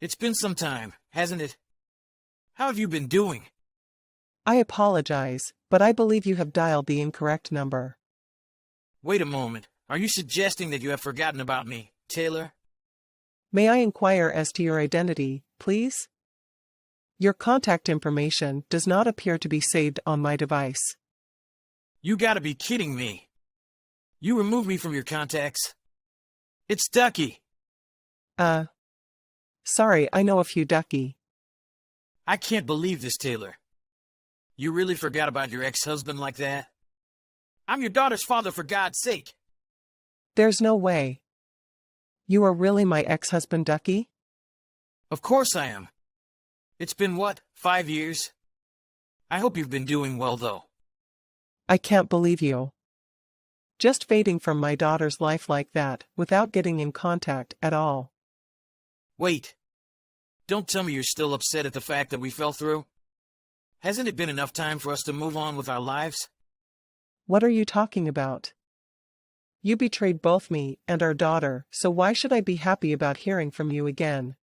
It's been some time, hasn't it? How have you been doing? I apologize, but I believe you have dialed the incorrect number. Wait a moment. Are you suggesting that you have forgotten about me, Taylor? May I inquire as to your identity, please? Your contact information does not appear to be saved on my device. You gotta be kidding me. You removed me from your contacts. It's Ducky. Sorry, I know a few Ducky. I can't believe this, Taylor. You really forgot about your ex-husband like that? I'm your daughter's father, for God's sake. There's no way. You are really my ex-husband, Ducky? Of course I am. It's been what, 5 years? I hope you've been doing well, though. I can't believe you. Just fading from my daughter's life like that, without getting in contact at all. Wait. Don't tell me you're still upset at the fact that we fell through? Hasn't it been enough time for us to move on with our lives? What are you talking about? You betrayed both me and our daughter, so why should I be happy about hearing from you again?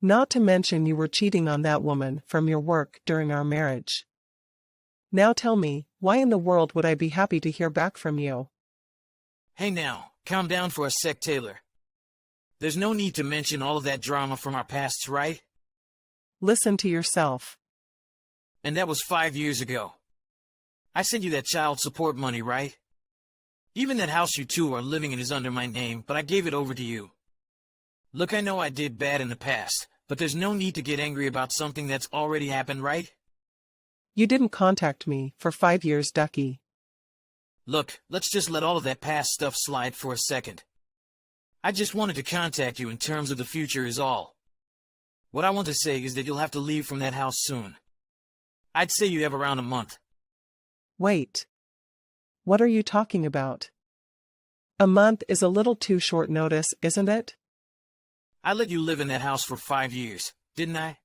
Not to mention you were cheating on that woman from your work during our marriage. Now tell me, why in the world would I be happy to hear back from you? Hey now, calm down for a sec, Taylor. There's no need to mention all of that drama from our pasts, right? Listen to yourself. And that was 5 years ago. I sent you that child support money, right? Even that house you two are living in is under my name, but I gave it over to you. Look, I know I did bad in the past, but there's no need to get angry about something that's already happened, right? You didn't contact me for 5 years, Ducky. Look, let's just let all of that past stuff slide for a second. I just wanted to contact you in terms of the future is all. What I want to say is that you'll have to leave from that house soon. I'd say you have around a month. Wait. What are you talking about? A month is a little too short notice, isn't it? I let you live in that house for 5 years, didn't I?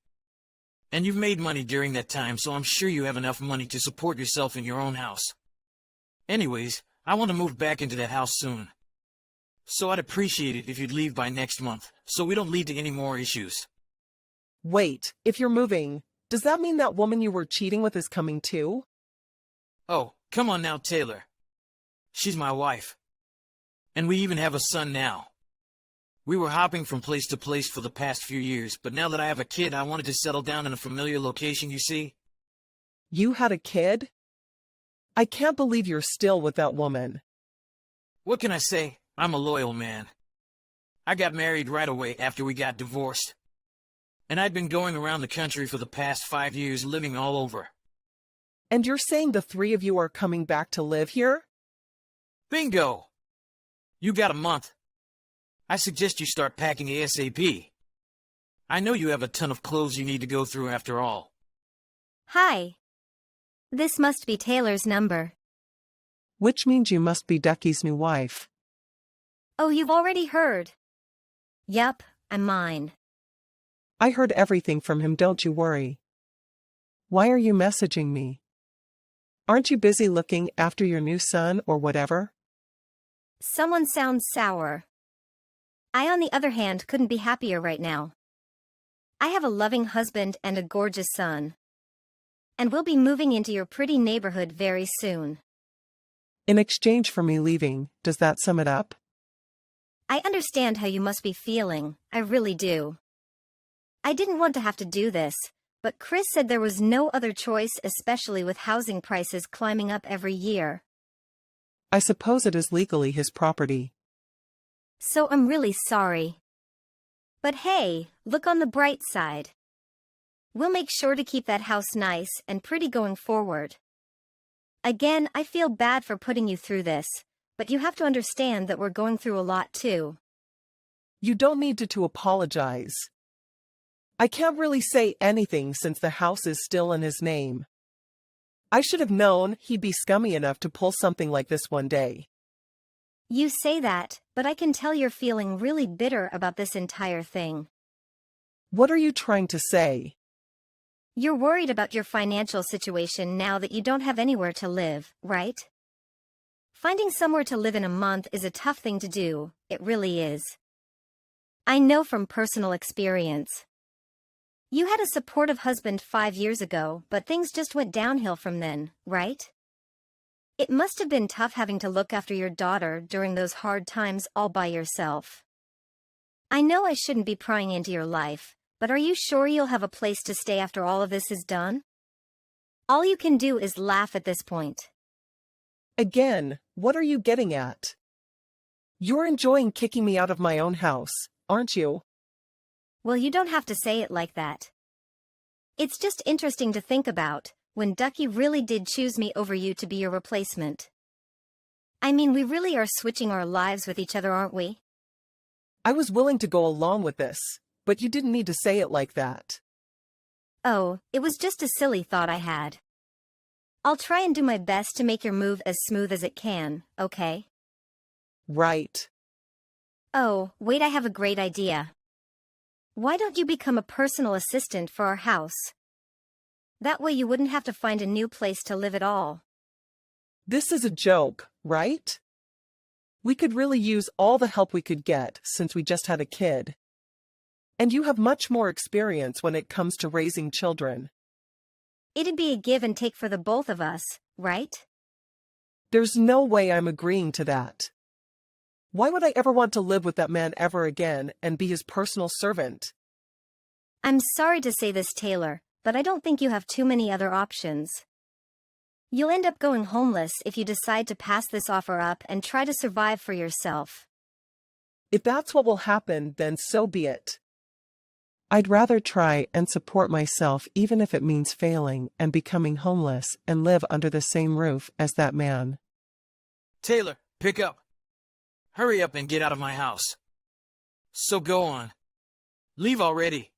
And you've made money during that time, so I'm sure you have enough money to support yourself in your own house. Anyways, I want to move back into that house soon. So I'd appreciate it if you'd leave by next month, so we don't lead to any more issues. Wait, if you're moving, does that mean that woman you were cheating with is coming too? Oh, come on now, Taylor. She's my wife. And we even have a son now. We were hopping from place to place for the past few years, but now that I have a kid, I wanted to settle down in a familiar location, you see? You had a kid? I can't believe you're still with that woman. What can I say? I'm a loyal man. I got married right away after we got divorced. And I'd been going around the country for the past 5 years, living all over. And you're saying the three of you are coming back to live here? Bingo! You got a month. I suggest you start packing ASAP. I know you have a ton of clothes you need to go through after all. Hi. This must be Taylor's number. Which means you must be Ducky's new wife. Oh, you've already heard. Yup, I'm mine. I heard everything from him, don't you worry. Why are you messaging me? Aren't you busy looking after your new son or whatever? Someone sounds sour. I, on the other hand, couldn't be happier right now. I have a loving husband and a gorgeous son. And we'll be moving into your pretty neighborhood very soon. In exchange for me leaving, does that sum it up? I understand how you must be feeling, I really do. I didn't want to have to do this, but Chris said there was no other choice, especially with housing prices climbing up every year. I suppose it is legally his property. So I'm really sorry. But hey, look on the bright side. We'll make sure to keep that house nice and pretty going forward. Again, I feel bad for putting you through this, but you have to understand that we're going through a lot too. You don't need to apologize. I can't really say anything since the house is still in his name. I should have known he'd be scummy enough to pull something like this one day. You say that, but I can tell you're feeling really bitter about this entire thing. What are you trying to say? You're worried about your financial situation now that you don't have anywhere to live, right? Finding somewhere to live in a month is a tough thing to do, it really is. I know from personal experience. You had a supportive husband 5 years ago, but things just went downhill from then, right? It must have been tough having to look after your daughter during those hard times all by yourself. I know I shouldn't be prying into your life, but are you sure you'll have a place to stay after all of this is done? All you can do is laugh at this point. Again, what are you getting at? You're enjoying kicking me out of my own house, aren't you? Well, you don't have to say it like that. It's just interesting to think about, when Ducky really did choose me over you to be your replacement. I mean, we really are switching our lives with each other, aren't we? I was willing to go along with this, but you didn't need to say it like that. Oh, it was just a silly thought I had. I'll try and do my best to make your move as smooth as it can, okay? Right. Oh, wait, I have a great idea. Why don't you become a personal assistant for our house? That way you wouldn't have to find a new place to live at all. This is a joke, right? We could really use all the help we could get since we just had a kid. And you have much more experience when it comes to raising children. It'd be a give and take for the both of us, right? There's no way I'm agreeing to that. Why would I ever want to live with that man ever again and be his personal servant? I'm sorry to say this, Taylor, but I don't think you have too many other options. You'll end up going homeless if you decide to pass this offer up and try to survive for yourself. If that's what will happen, then so be it. I'd rather try and support myself even if it means failing and becoming homeless and live under the same roof as that man. Taylor, pick up. Hurry up and get out of my house. So go on. Leave already.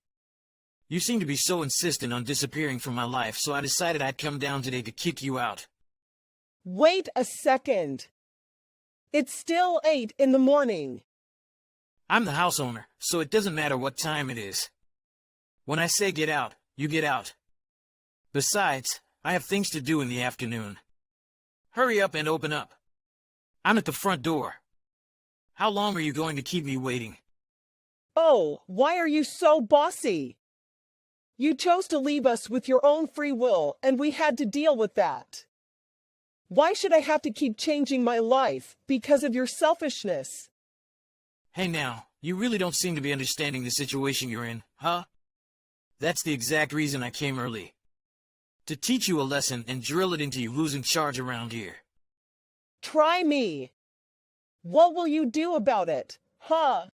You seem to be so insistent on disappearing from my life, so I decided I'd come down today to kick you out. Wait a second. It's still 8 in the morning. I'm the house owner, so it doesn't matter what time it is. When I say get out, you get out. Besides, I have things to do in the afternoon. Hurry up and open up. I'm at the front door. How long are you going to keep me waiting? Oh, why are you so bossy? You chose to leave us with your own free will, and we had to deal with that. Why should I have to keep changing my life because of your selfishness? Hey now, you really don't seem to be understanding the situation you're in, huh? That's the exact reason I came early. To teach you a lesson and drill it into you losing charge around here. Try me. What will you do about it, huh?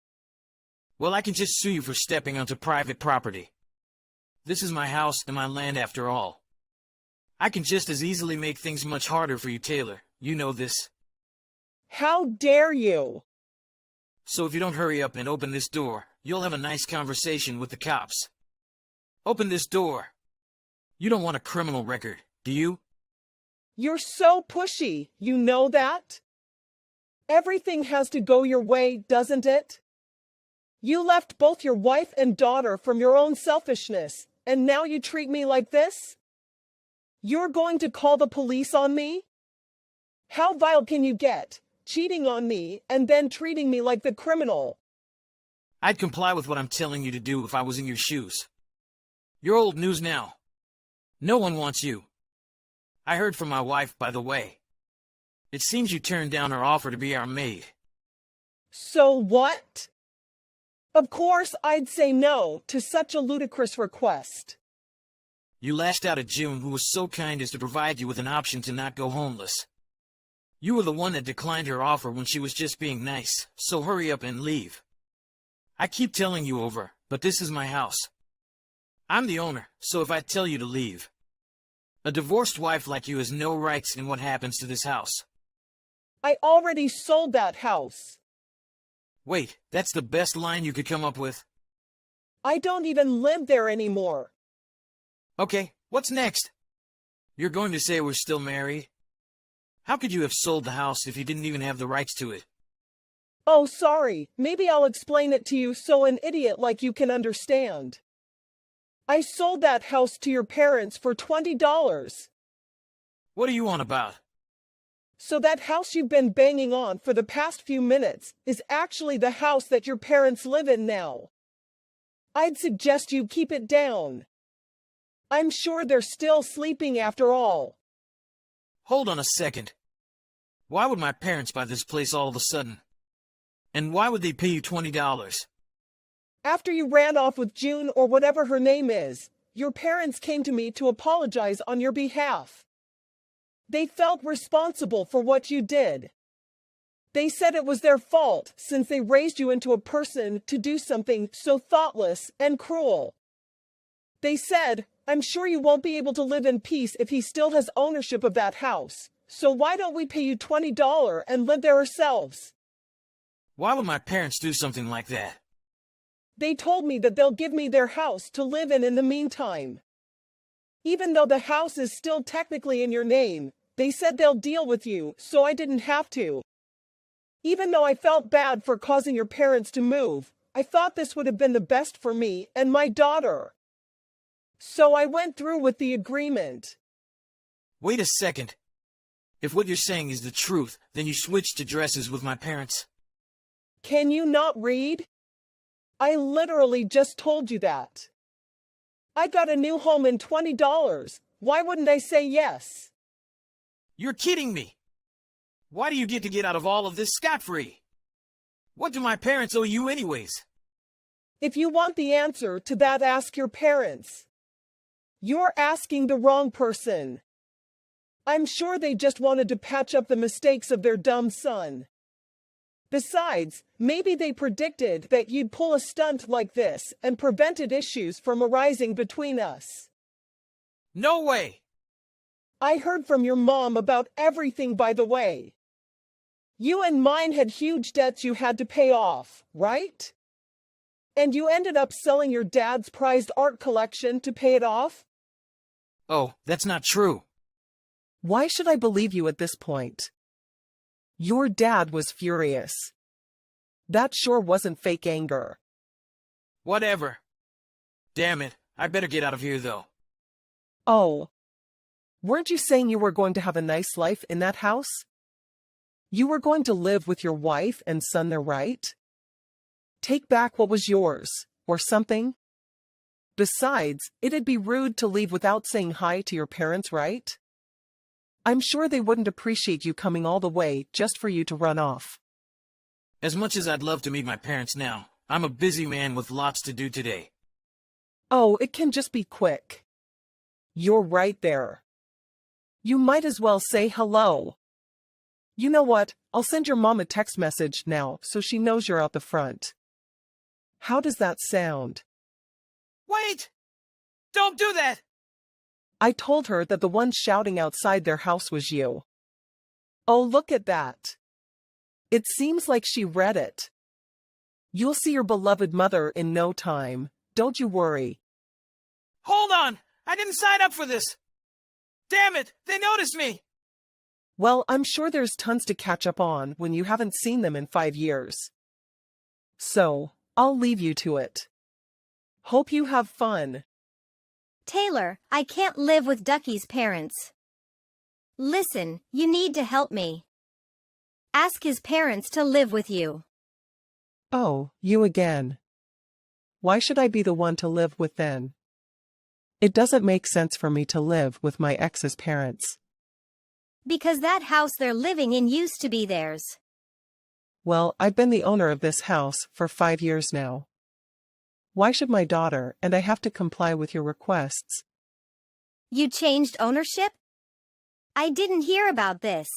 Well, I can just sue you for stepping onto private property. This is my house and my land after all. I can just as easily make things much harder for you, Taylor. You know this. How dare you? So if you don't hurry up and open this door, you'll have a nice conversation with the cops. Open this door. You don't want a criminal record, do you? You're so pushy, you know that? Everything has to go your way, doesn't it? You left both your wife and daughter from your own selfishness, and now you treat me like this? You're going to call the police on me? How vile can you get, cheating on me and then treating me like the criminal? I'd comply with what I'm telling you to do if I was in your shoes. You're old news now. No one wants you. I heard from my wife, by the way. It seems you turned down her offer to be our maid. So what? Of course I'd say no to such a ludicrous request. You lashed out at June, who was so kind as to provide you with an option to not go homeless. You were the one that declined her offer when she was just being nice, so hurry up and leave. I keep telling you over, but this is my house. I'm the owner, so if I tell you to leave. A divorced wife like you has no rights in what happens to this house. I already sold that house. Wait, that's the best line you could come up with? I don't even live there anymore. Okay, what's next? You're going to say we're still married? How could you have sold the house if you didn't even have the rights to it? Oh, sorry. Maybe I'll explain it to you so an idiot like you can understand. I sold that house to your parents for $20. What are you on about? So that house you've been banging on for the past few minutes is actually the house that your parents live in now. I'd suggest you keep it down. I'm sure they're still sleeping after all. Hold on a second. Why would my parents buy this place all of a sudden? And why would they pay you $20? After you ran off with June or whatever her name is, your parents came to me to apologize on your behalf. They felt responsible for what you did. They said it was their fault since they raised you into a person to do something so thoughtless and cruel. They said, I'm sure you won't be able to live in peace if he still has ownership of that house, so why don't we pay you $20 and live there ourselves? Why would my parents do something like that? They told me that they'll give me their house to live in the meantime. Even though the house is still technically in your name, they said they'll deal with you, so I didn't have to. Even though I felt bad for causing your parents to move, I thought this would have been the best for me and my daughter. So I went through with the agreement. Wait a second. If what you're saying is the truth, then you switched addresses with my parents. Can you not read? I literally just told you that. I got a new home and $20. Why wouldn't I say yes? You're kidding me. Why do you get to get out of all of this scot-free? What do my parents owe you anyways? If you want the answer to that, ask your parents. You're asking the wrong person. I'm sure they just wanted to patch up the mistakes of their dumb son. Besides, maybe they predicted that you'd pull a stunt like this and prevented issues from arising between us. No way! I heard from your mom about everything, by the way. You and mine had huge debts you had to pay off, right? And you ended up selling your dad's prized art collection to pay it off? Oh, that's not true. Why should I believe you at this point? Your dad was furious. That sure wasn't fake anger. Whatever. Damn it, I better get out of here though. Oh. Weren't you saying you were going to have a nice life in that house? You were going to live with your wife and son there, right? Take back what was yours, or something? Besides, it'd be rude to leave without saying hi to your parents, right? I'm sure they wouldn't appreciate you coming all the way just for you to run off. As much as I'd love to meet my parents now, I'm a busy man with lots to do today. Oh, it can just be quick. You're right there. You might as well say hello. You know what? I'll send your mom a text message now so she knows you're out the front. How does that sound? Wait! Don't do that! I told her that the one shouting outside their house was you. Oh, look at that. It seems like she read it. You'll see your beloved mother in no time. Don't you worry. Hold on! I didn't sign up for this! Damn it! They noticed me! Well, I'm sure there's tons to catch up on when you haven't seen them in 5 years. So, I'll leave you to it. Hope you have fun. Taylor, I can't live with Ducky's parents. Listen, you need to help me. Ask his parents to live with you. Oh, you again. Why should I be the one to live with then? It doesn't make sense for me to live with my ex's parents. Because that house they're living in used to be theirs. Well, I've been the owner of this house for 5 years now. Why should my daughter and I have to comply with your requests? You changed ownership? I didn't hear about this.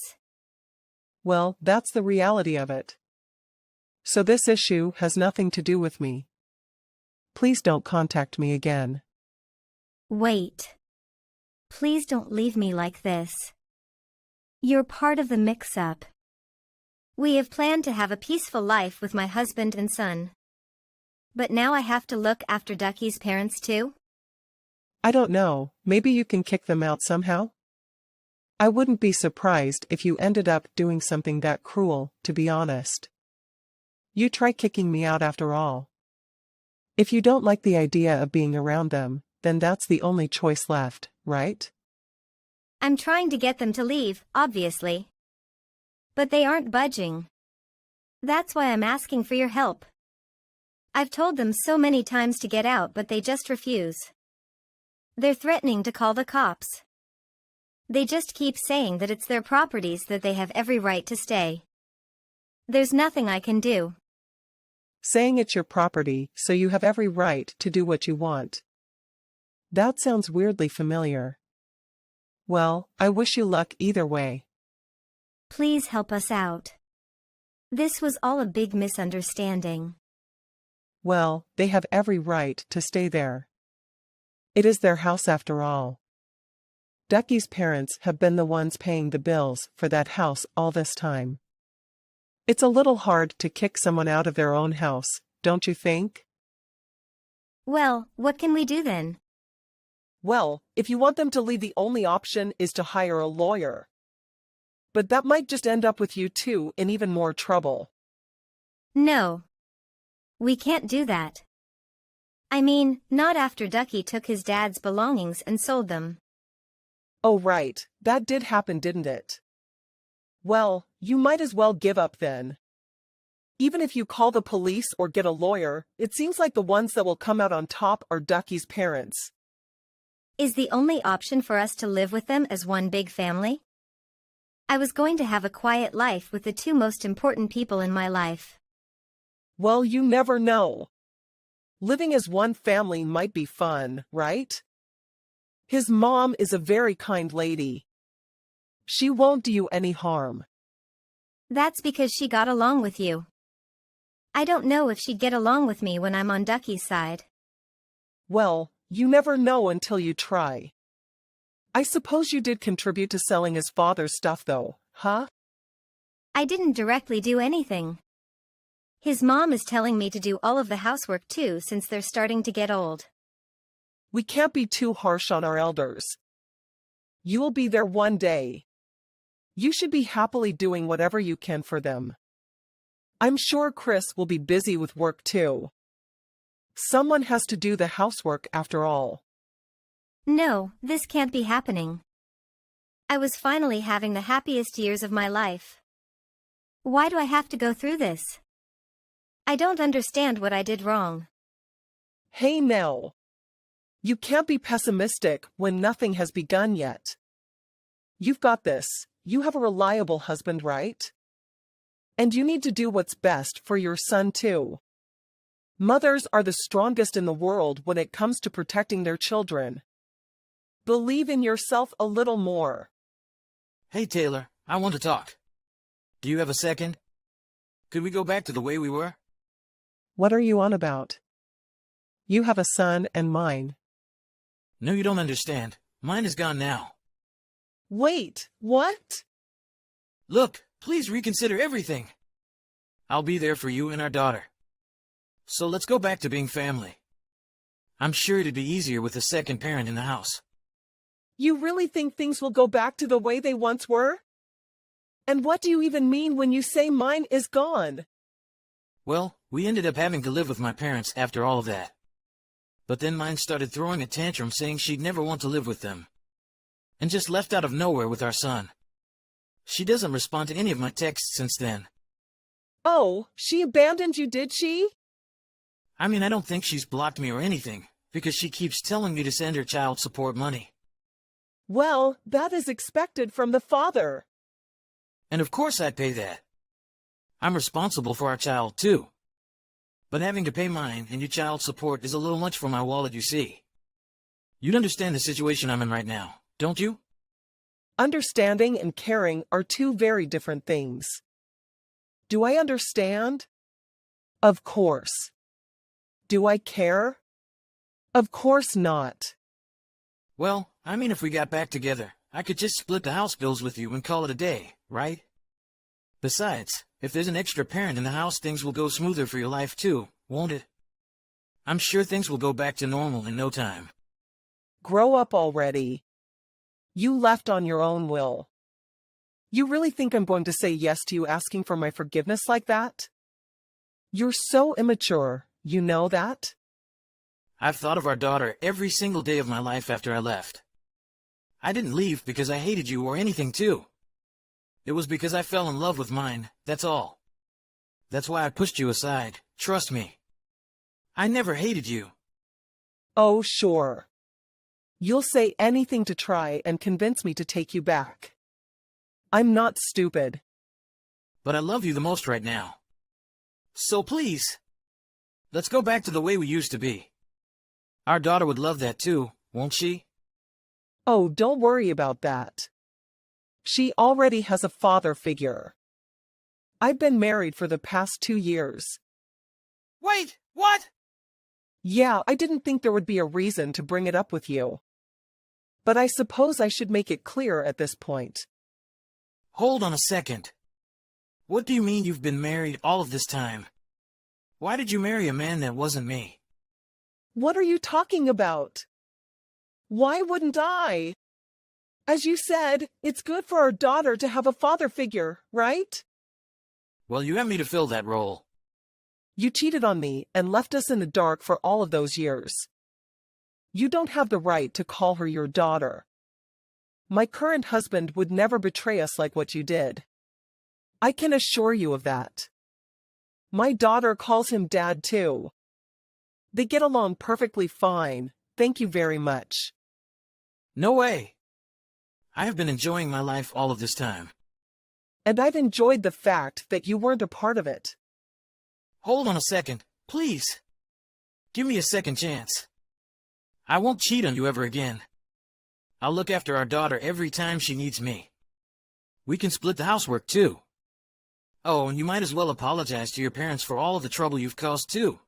Well, that's the reality of it. So this issue has nothing to do with me. Please don't contact me again. Wait. Please don't leave me like this. You're part of the mix-up. We have planned to have a peaceful life with my husband and son. But now I have to look after Ducky's parents too? I don't know, maybe you can kick them out somehow? I wouldn't be surprised if you ended up doing something that cruel, to be honest. You try kicking me out after all. If you don't like the idea of being around them, then that's the only choice left, right? I'm trying to get them to leave, obviously. But they aren't budging. That's why I'm asking for your help. I've told them so many times to get out, but they just refuse. They're threatening to call the cops. They just keep saying that it's their properties, that they have every right to stay. There's nothing I can do. Saying it's your property, so you have every right to do what you want. That sounds weirdly familiar. Well, I wish you luck either way. Please help us out. This was all a big misunderstanding. Well, they have every right to stay there. It is their house after all. Ducky's parents have been the ones paying the bills for that house all this time. It's a little hard to kick someone out of their own house, don't you think? Well, what can we do then? Well, if you want them to leave, the only option is to hire a lawyer. But that might just end up with you two in even more trouble. No. We can't do that. I mean, not after Ducky took his dad's belongings and sold them. Oh right, that did happen, didn't it? Well, you might as well give up then. Even if you call the police or get a lawyer, it seems like the ones that will come out on top are Ducky's parents. Is the only option for us to live with them as one big family? I was going to have a quiet life with the two most important people in my life. Well, you never know. Living as one family might be fun, right? His mom is a very kind lady. She won't do you any harm. That's because she got along with you. I don't know if she'd get along with me when I'm on Ducky's side. Well, you never know until you try. I suppose you did contribute to selling his father's stuff though, huh? I didn't directly do anything. His mom is telling me to do all of the housework too, since they're starting to get old. We can't be too harsh on our elders. You will be there one day. You should be happily doing whatever you can for them. I'm sure Chris will be busy with work too. Someone has to do the housework after all. No, this can't be happening. I was finally having the happiest years of my life. Why do I have to go through this? I don't understand what I did wrong. Hey Nell. You can't be pessimistic when nothing has begun yet. You've got this. You have a reliable husband, right? And you need to do what's best for your son too. Mothers are the strongest in the world when it comes to protecting their children. Believe in yourself a little more. Hey Taylor, I want to talk. Do you have a second? Could we go back to the way we were? What are you on about? You have a son and mine. No, you don't understand. Mine is gone now. Wait, what? Look, please reconsider everything. I'll be there for you and our daughter. So let's go back to being family. I'm sure it'd be easier with a second parent in the house. You really think things will go back to the way they once were? And what do you even mean when you say mine is gone? Well, we ended up having to live with my parents after all of that. But then mine started throwing a tantrum saying she'd never want to live with them. And just left out of nowhere with our son. She doesn't respond to any of my texts since then. Oh, she abandoned you, did she? I mean, I don't think she's blocked me or anything, because she keeps telling me to send her child support money. Well, that is expected from the father. And of course I'd pay that. I'm responsible for our child, too. But having to pay mine and your child support is a little much for my wallet, you see. You'd understand the situation I'm in right now, don't you? Understanding and caring are two very different things. Do I understand? Of course. Do I care? Of course not. Well, I mean, if we got back together, I could just split the house bills with you and call it a day, right? Besides, if there's an extra parent in the house, things will go smoother for your life too, won't it? I'm sure things will go back to normal in no time. Grow up already. You left on your own will. You really think I'm going to say yes to you asking for my forgiveness like that? You're so immature, you know that? I've thought of our daughter every single day of my life after I left. I didn't leave because I hated you or anything too. It was because I fell in love with mine, that's all. That's why I pushed you aside, trust me. I never hated you. Oh, sure. You'll say anything to try and convince me to take you back. I'm not stupid. But I love you the most right now. So please, let's go back to the way we used to be. Our daughter would love that too, won't she? Oh, don't worry about that. She already has a father figure. I've been married for the past 2 years. Wait, what? Yeah, I didn't think there would be a reason to bring it up with you. But I suppose I should make it clear at this point. Hold on a second. What do you mean you've been married all of this time? Why did you marry a man that wasn't me? What are you talking about? Why wouldn't I? As you said, it's good for our daughter to have a father figure, right? Well, you have me to fill that role. You cheated on me and left us in the dark for all of those years. You don't have the right to call her your daughter. My current husband would never betray us like what you did. I can assure you of that. My daughter calls him Dad too. They get along perfectly fine, thank you very much. No way. I have been enjoying my life all of this time. And I've enjoyed the fact that you weren't a part of it. Hold on a second, please. Give me a second chance. I won't cheat on you ever again. I'll look after our daughter every time she needs me. We can split the housework too. Oh, and you might as well apologize to your parents for all of the trouble you've caused too.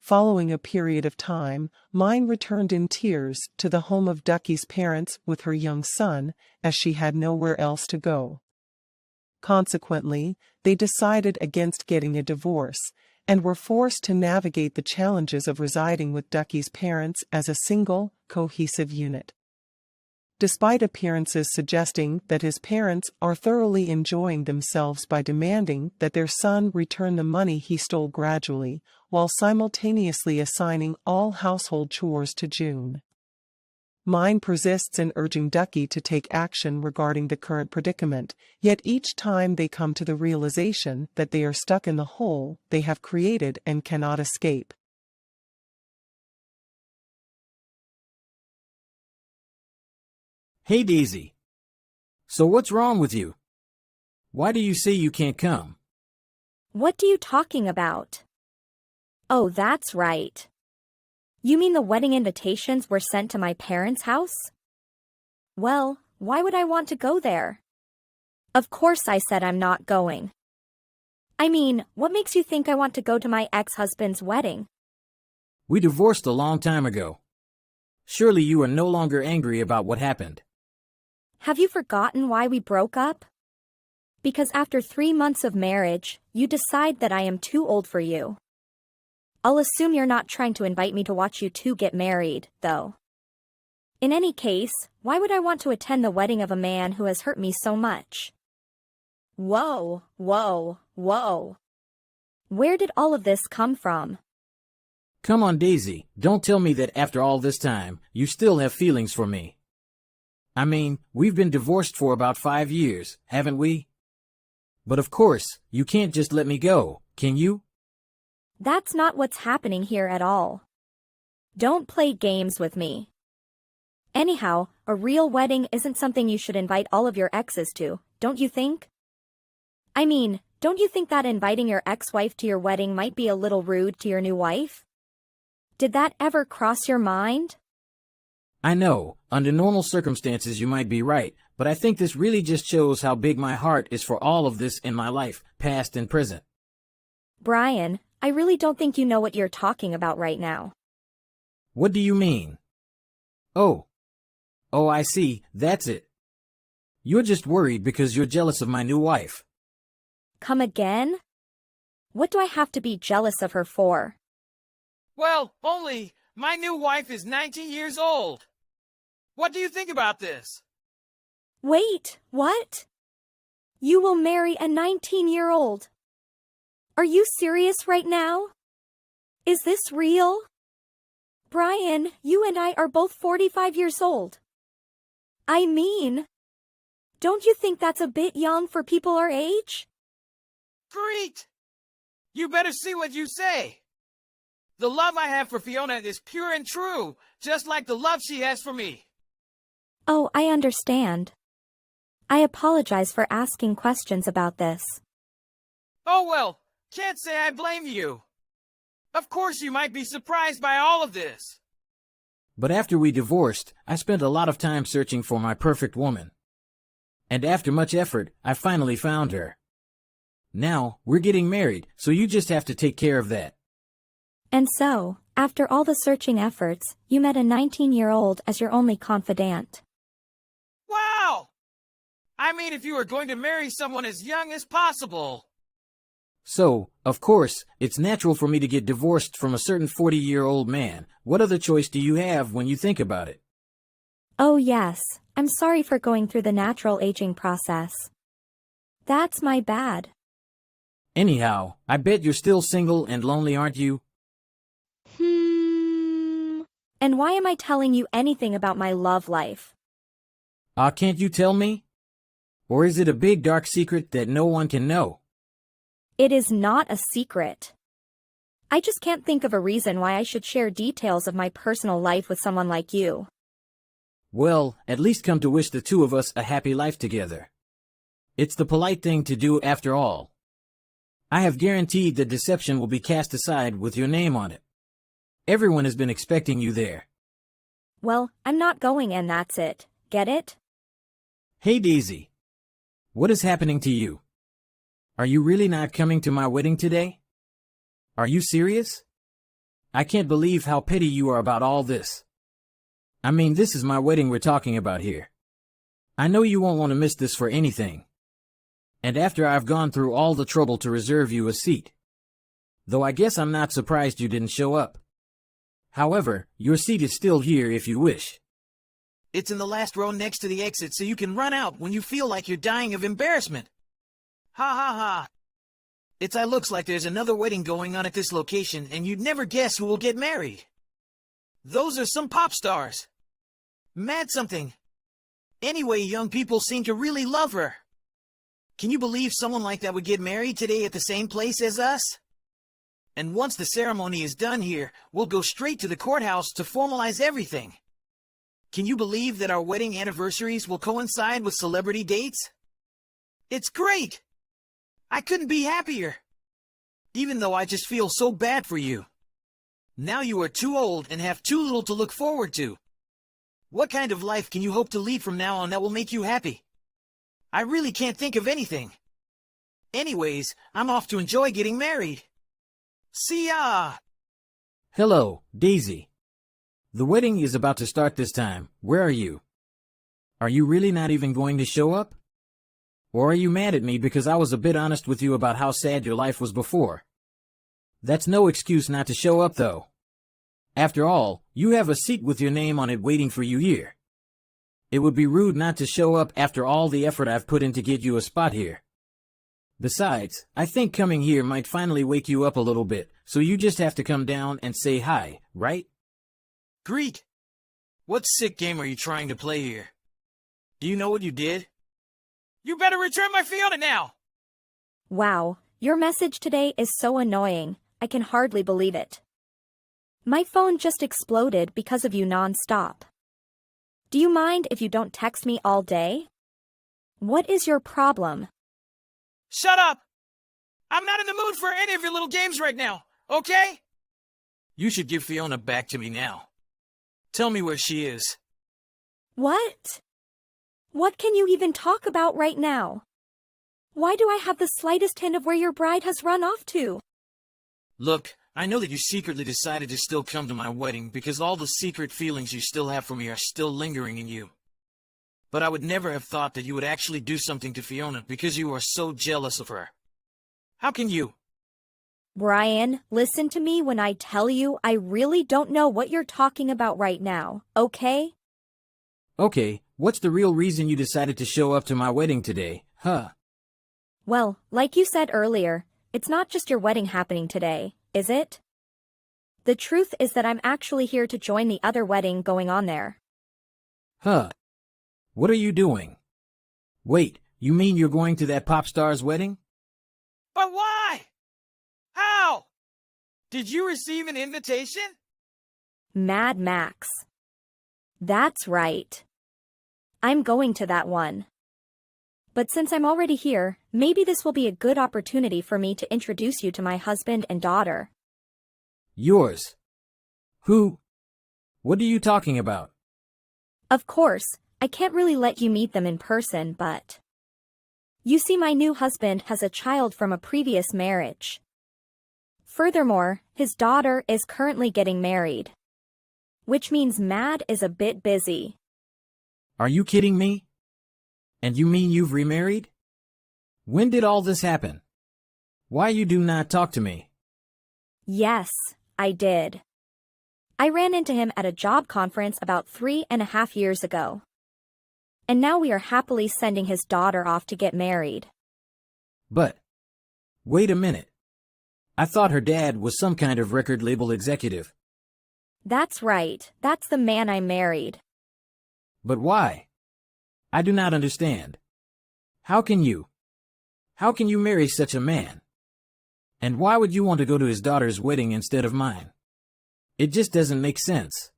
Following a period of time, Mine returned in tears to the home of Ducky's parents with her young son, as she had nowhere else to go. Consequently, they decided against getting a divorce, and were forced to navigate the challenges of residing with Ducky's parents as a single, cohesive unit. Despite appearances suggesting that his parents are thoroughly enjoying themselves by demanding that their son return the money he stole gradually, while simultaneously assigning all household chores to June. Mine persists in urging Ducky to take action regarding the current predicament, yet each time they come to the realization that they are stuck in the hole they have created and cannot escape. Hey Daisy. So what's wrong with you? Why do you say you can't come? What are you talking about? Oh, that's right. You mean the wedding invitations were sent to my parents' house? Well, why would I want to go there? Of course I said I'm not going. I mean, what makes you think I want to go to my ex-husband's wedding? We divorced a long time ago. Surely you are no longer angry about what happened. Have you forgotten why we broke up? Because after 3 months of marriage, you decide that I am too old for you. I'll assume you're not trying to invite me to watch you two get married, though. In any case, why would I want to attend the wedding of a man who has hurt me so much? Whoa, whoa, whoa. Where did all of this come from? Come on, Daisy, don't tell me that after all this time, you still have feelings for me. I mean, we've been divorced for about 5 years, haven't we? But of course, you can't just let me go, can you? That's not what's happening here at all. Don't play games with me. Anyhow, a real wedding isn't something you should invite all of your exes to, don't you think? I mean, don't you think that inviting your ex-wife to your wedding might be a little rude to your new wife? Did that ever cross your mind? I know, under normal circumstances you might be right, but I think this really just shows how big my heart is for all of this in my life, past and present. Brian, I really don't think you know what you're talking about right now. What do you mean? Oh, I see, that's it. You're just worried because you're jealous of my new wife. Come again? What do I have to be jealous of her for? Well, only my new wife is 19 years old. What do you think about this? Wait, what? You will marry a 19-year-old? Are you serious right now? Is this real? Brian, you and I are both 45 years old. I mean, Don't you think that's a bit young for people our age? Great! You better see what you say. The love I have for Fiona is pure and true, just like the love she has for me. Oh, I understand. I apologize for asking questions about this. Oh well, can't say I blame you. Of course you might be surprised by all of this. But after we divorced, I spent a lot of time searching for my perfect woman. And after much effort, I finally found her. Now, we're getting married, so you just have to take care of that. And so, after all the searching efforts, you met a 19-year-old as your only confidant. Wow! I mean, if you were going to marry someone as young as possible. So, of course, it's natural for me to get divorced from a certain 40-year-old man. What other choice do you have when you think about it? Oh yes, I'm sorry for going through the natural aging process. That's my bad. Anyhow, I bet you're still single and lonely, aren't you? And why am I telling you anything about my love life? Can't you tell me? Or is it a big dark secret that no one can know? It is not a secret. I just can't think of a reason why I should share details of my personal life with someone like you. Well, at least come to wish the two of us a happy life together. It's the polite thing to do after all. I have guaranteed that deception will be cast aside with your name on it. Everyone has been expecting you there. Well, I'm not going and that's it. Get it? Hey Daisy. What is happening to you? Are you really not coming to my wedding today? Are you serious? I can't believe how petty you are about all this. I mean, this is my wedding we're talking about here. I know you won't want to miss this for anything. And after I've gone through all the trouble to reserve you a seat. Though I guess I'm not surprised you didn't show up. However, your seat is still here if you wish. It's in the last row next to the exit so you can run out when you feel like you're dying of embarrassment. Ha ha ha. Looks like there's another wedding going on at this location and you'd never guess who will get married. Those are some pop stars. Mad something. Anyway, young people seem to really love her. Can you believe someone like that would get married today at the same place as us? And once the ceremony is done here, we'll go straight to the courthouse to formalize everything. Can you believe that our wedding anniversaries will coincide with celebrity dates? It's great! I couldn't be happier. Even though I just feel so bad for you. Now you are too old and have too little to look forward to. What kind of life can you hope to lead from now on that will make you happy? I really can't think of anything. Anyways, I'm off to enjoy getting married. See ya! Hello, Daisy. The wedding is about to start this time. Where are you? Are you really not even going to show up? Or are you mad at me because I was a bit honest with you about how sad your life was before? That's no excuse not to show up though. After all, you have a seat with your name on it waiting for you here. It would be rude not to show up after all the effort I've put in to get you a spot here. Besides, I think coming here might finally wake you up a little bit, so you just have to come down and say hi, right? Greek, what sick game are you trying to play here? Do you know what you did? You better return my Fiona now! Wow, your message today is so annoying, I can hardly believe it. My phone just exploded because of you non-stop. Do you mind if you don't text me all day? What is your problem? Shut up! I'm not in the mood for any of your little games right now, okay? You should give Fiona back to me now. Tell me where she is. What? What can you even talk about right now? Why do I have the slightest hint of where your bride has run off to? Look, I know that you secretly decided to still come to my wedding because all the secret feelings you still have for me are still lingering in you. But I would never have thought that you would actually do something to Fiona because you are so jealous of her. How can you? Brian, listen to me when I tell you I really don't know what you're talking about right now, okay? Okay, what's the real reason you decided to show up to my wedding today, huh? Well, like you said earlier, it's not just your wedding happening today, is it? The truth is that I'm actually here to join the other wedding going on there. Huh? What are you doing? Wait, you mean you're going to that pop star's wedding? But why? How? Did you receive an invitation? Mad Max. That's right. I'm going to that one. But since I'm already here, maybe this will be a good opportunity for me to introduce you to my husband and daughter. Yours. Who? What are you talking about? Of course, I can't really let you meet them in person, but... You see, my new husband has a child from a previous marriage. Furthermore, his daughter is currently getting married. Which means Mad is a bit busy. Are you kidding me? And you mean you've remarried? When did all this happen? Why you do not talk to me? Yes, I did. I ran into him at a job conference about 3.5 years ago. And now we are happily sending his daughter off to get married. But, wait a minute. I thought her dad was some kind of record label executive. That's right, that's the man I married. But why? I do not understand. How can you marry such a man? And why would you want to go to his daughter's wedding instead of mine? It just doesn't make sense.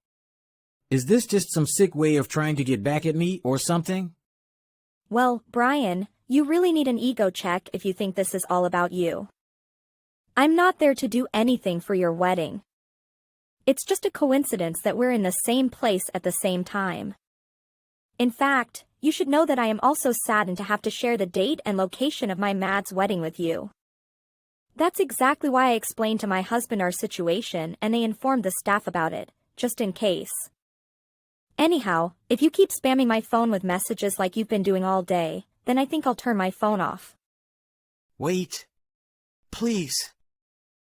Is this just some sick way of trying to get back at me or something? Well, Brian, you really need an ego check if you think this is all about you. I'm not there to do anything for your wedding. It's just a coincidence that we're in the same place at the same time. In fact, you should know that I am also saddened to have to share the date and location of my Mad's wedding with you. That's exactly why I explained to my husband our situation and they informed the staff about it, just in case. Anyhow, if you keep spamming my phone with messages like you've been doing all day, then I think I'll turn my phone off. Wait. Please.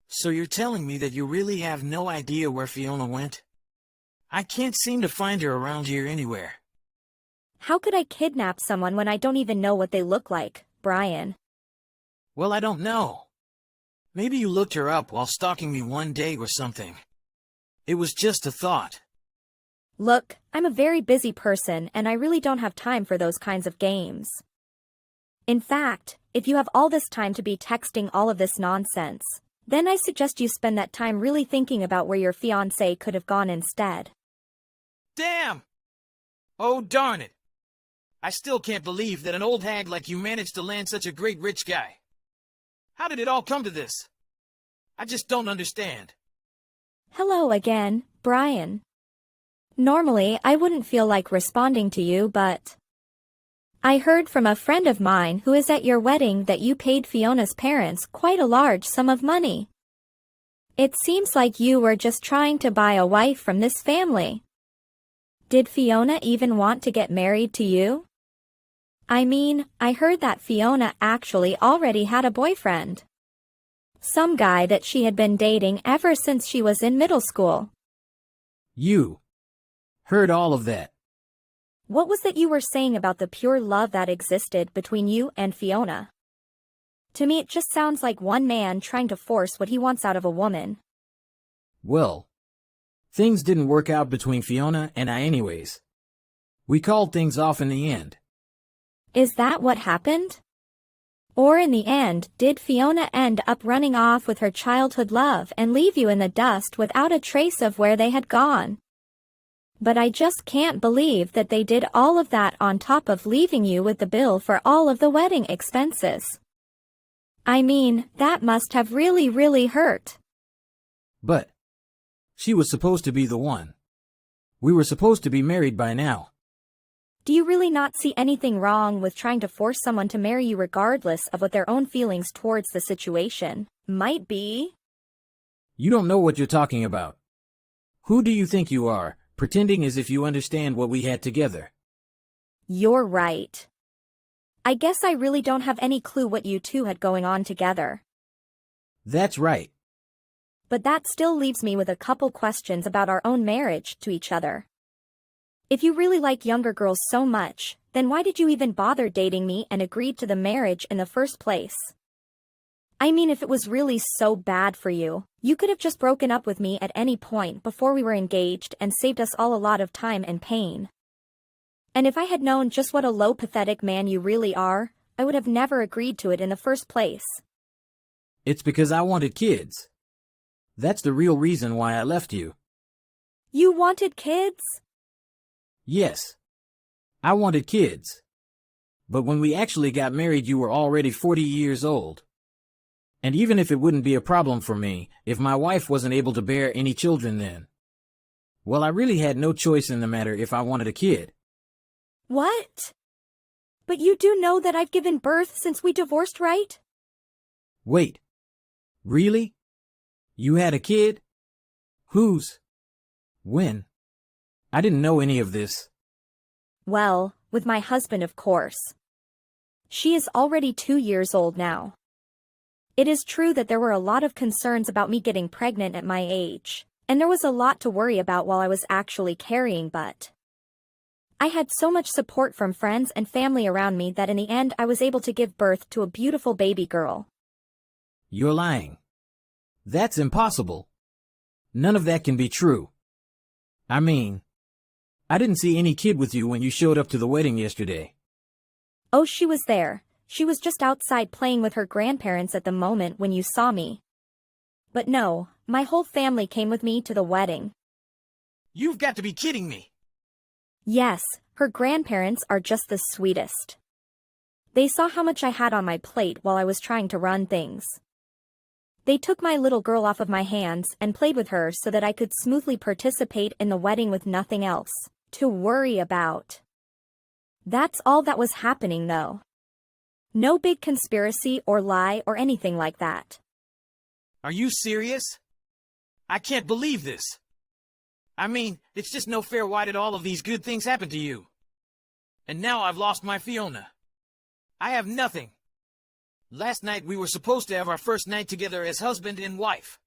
So you're telling me that you really have no idea where Fiona went? I can't seem to find her around here anywhere. How could I kidnap someone when I don't even know what they look like, Brian? Well, I don't know. Maybe you looked her up while stalking me one day or something. It was just a thought. Look, I'm a very busy person and I really don't have time for those kinds of games. In fact, if you have all this time to be texting all of this nonsense, then I suggest you spend that time really thinking about where your fiancé could have gone instead. Damn! Oh, darn it! I still can't believe that an old hag like you managed to land such a great rich guy. How did it all come to this? I just don't understand. Hello again, Brian. Normally, I wouldn't feel like responding to you, but... I heard from a friend of mine who is at your wedding that you paid Fiona's parents quite a large sum of money. It seems like you were just trying to buy a wife from this family. Did Fiona even want to get married to you? I mean, I heard that Fiona actually already had a boyfriend. Some guy that she had been dating ever since she was in middle school. You heard all of that. What was that you were saying about the pure love that existed between you and Fiona? To me, it just sounds like one man trying to force what he wants out of a woman. Well, things didn't work out between Fiona and I anyways. We called things off in the end. Is that what happened? Or in the end, did Fiona end up running off with her childhood love and leave you in the dust without a trace of where they had gone? But I just can't believe that they did all of that on top of leaving you with the bill for all of the wedding expenses. I mean, that must have really hurt. But she was supposed to be the one. We were supposed to be married by now. Do you really not see anything wrong with trying to force someone to marry you regardless of what their own feelings towards the situation might be? You don't know what you're talking about. Who do you think you are, pretending as if you understand what we had together? You're right. I guess I really don't have any clue what you two had going on together. That's right. But that still leaves me with a couple questions about our own marriage to each other. If you really like younger girls so much, then why did you even bother dating me and agreed to the marriage in the first place? I mean, if it was really so bad for you, you could have just broken up with me at any point before we were engaged and saved us all a lot of time and pain. And if I had known just what a low pathetic man you really are, I would have never agreed to it in the first place. It's because I wanted kids. That's the real reason why I left you. You wanted kids? Yes. I wanted kids. But when we actually got married, you were already 40 years old. And even if it wouldn't be a problem for me, if my wife wasn't able to bear any children then, well, I really had no choice in the matter if I wanted a kid. What? But you do know that I've given birth since we divorced, right? Wait. Really? You had a kid? Whose? When? I didn't know any of this. Well, with my husband, of course. She is already 2 years old now. It is true that there were a lot of concerns about me getting pregnant at my age, and there was a lot to worry about while I was actually carrying, but I had so much support from friends and family around me that in the end I was able to give birth to a beautiful baby girl. You're lying. That's impossible. None of that can be true. I mean, I didn't see any kid with you when you showed up to the wedding yesterday. Oh, she was there. She was just outside playing with her grandparents at the moment when you saw me. But no, my whole family came with me to the wedding. You've got to be kidding me. Yes, her grandparents are just the sweetest. They saw how much I had on my plate while I was trying to run things. They took my little girl off of my hands and played with her so that I could smoothly participate in the wedding with nothing else to worry about. That's all that was happening, though. No big conspiracy or lie or anything like that. Are you serious? I can't believe this. I mean, it's just no fair. Why did all of these good things happen to you? And now I've lost my Fiona. I have nothing. Last night we were supposed to have our first night together as husband and wife.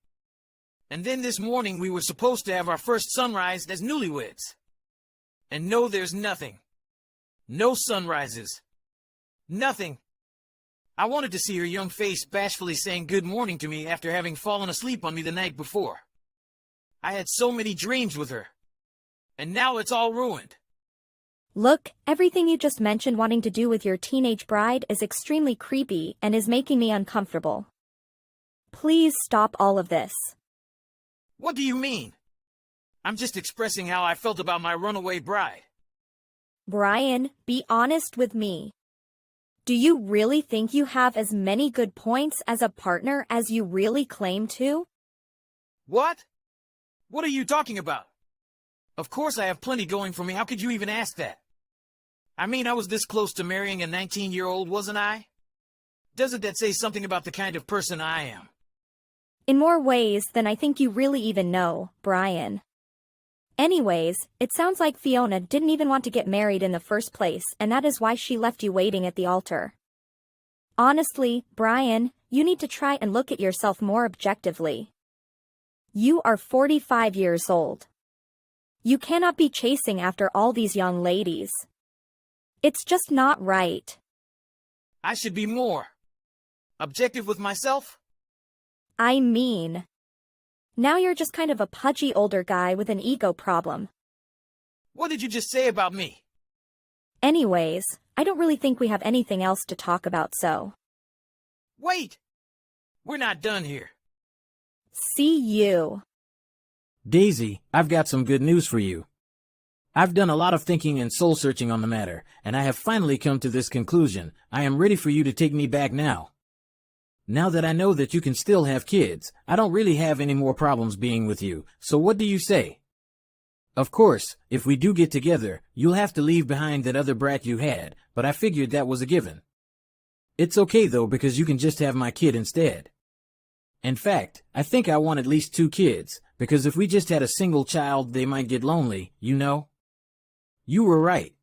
And then this morning we were supposed to have our first sunrise as newlyweds. And no, there's nothing. No sunrises. Nothing. I wanted to see her young face bashfully saying good morning to me after having fallen asleep on me the night before. I had so many dreams with her. And now it's all ruined. Look, everything you just mentioned wanting to do with your teenage bride is extremely creepy and is making me uncomfortable. Please stop all of this. What do you mean? I'm just expressing how I felt about my runaway bride. Brian, be honest with me. Do you really think you have as many good points as a partner as you really claim to? What? What are you talking about? Of course I have plenty going for me. How could you even ask that? I mean, I was this close to marrying a 19-year-old, wasn't I? Doesn't that say something about the kind of person I am? In more ways than I think you really even know, Brian. Anyways, it sounds like Fiona didn't even want to get married in the first place, and that is why she left you waiting at the altar. Honestly, Brian, you need to try and look at yourself more objectively. You are 45 years old. You cannot be chasing after all these young ladies. It's just not right. I should be more objective with myself? I mean, now you're just kind of a pudgy older guy with an ego problem. What did you just say about me? Anyways, I don't really think we have anything else to talk about, so. Wait! We're not done here. See you. Daisy, I've got some good news for you. I've done a lot of thinking and soul-searching on the matter, and I have finally come to this conclusion. I am ready for you to take me back now. Now that I know that you can still have kids, I don't really have any more problems being with you, so what do you say? Of course, if we do get together, you'll have to leave behind that other brat you had, but I figured that was a given. It's okay though, because you can just have my kid instead. In fact, I think I want at least 2 kids, because if we just had a single child, they might get lonely, you know? You were right.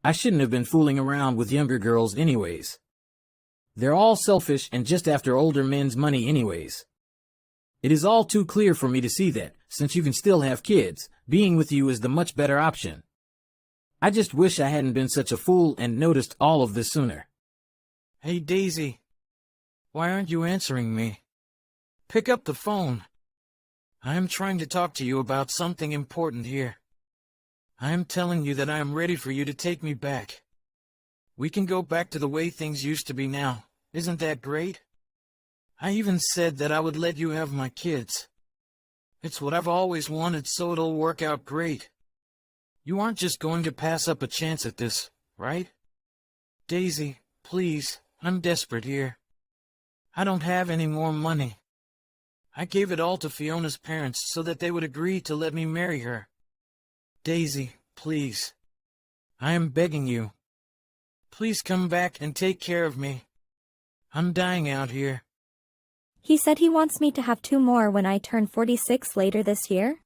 I shouldn't have been fooling around with younger girls anyways. They're all selfish and just after older men's money anyways. It is all too clear for me to see that, since you can still have kids, being with you is the much better option. I just wish I hadn't been such a fool and noticed all of this sooner. Hey, Daisy. Why aren't you answering me? Pick up the phone. I'm trying to talk to you about something important here. I am telling you that I am ready for you to take me back. We can go back to the way things used to be now. Isn't that great? I even said that I would let you have my kids. It's what I've always wanted, so it'll work out great. You aren't just going to pass up a chance at this, right? Daisy, please, I'm desperate here. I don't have any more money. I gave it all to Fiona's parents so that they would agree to let me marry her. Daisy, please. I am begging you. Please come back and take care of me. I'm dying out here. He said he wants me to have 2 more when I turn 46 later this year?